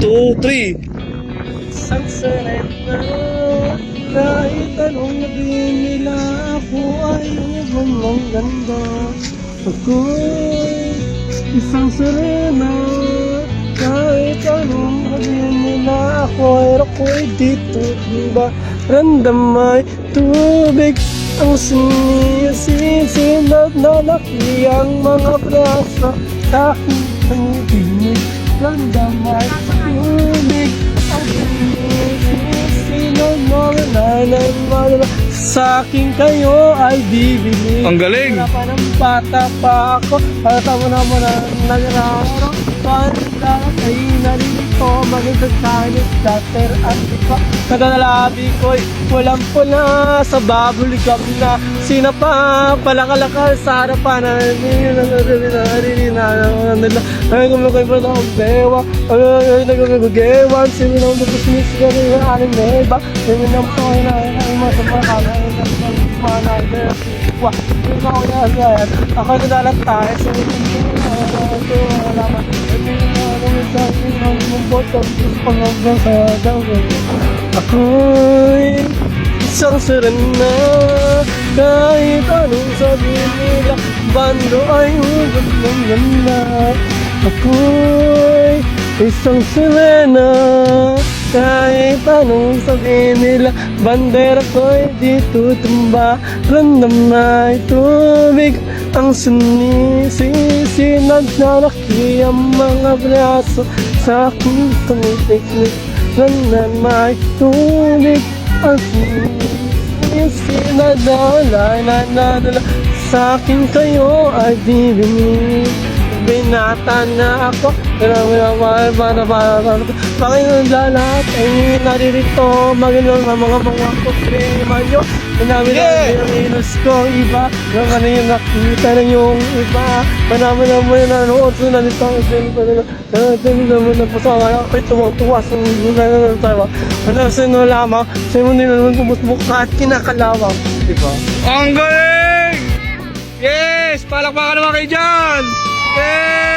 2, 3. Isang serena, kahit anong sabihin nila, ako ay ang ganda. Ako'y isang serena, kahit anong sabihin nila, ako'y dito. Diba randam ay tubig, ang sinisisinat na laki ang mga braso sa aking pangibig. Randam ay tubig, ang sinisisinat na nananala sa akin kayo ay bibili. Ang galing. Wala pa ng bata pa ako, para tamo na mo na nagraro. Pagka ay nalito, magandang kanin, dater at ikaw. Kadalabi ko'y walang pula sa babuligam na sinapa, palakalakal sa harapan na ay kumukoy pa na ang bewa, ay nagagagewan, sino na ang nagpasinis ka rin ang aling neba, sino na ang pangay na ay masapakala, ay nagpapanagal, wah, sino na ako nasayan, ako nadalat tayo, sino na alaman, ako'y isang serena, kahit anong sabihin nila, bando ay hugot ng ganda. Ako'y isang serena, kahit anong sabihin nila, bandera ko'y di tutumba. Randam na tubig, ang sinisisinag na laki ang mga braso sa aking tumitiklik. Randam na tubig, ang sinisisinag na nadala sa akin kayo ay bibili. Binata na ako, Panginoon lahat ay naririto, magandang mga problema nyo. Namin ang ilos ko, iba, yung ano yung nakita na yung iba, manaman na mo yung nanood, so nalito ang naman na po sa mga ako'y tumang-tuwa sa mga nanatawa. Sino lamang, sa'yo mo nilaman pumusmukha at kinakalawang, diba? Ang galing! Yes! Palakpakan naman kayo dyan! Yes!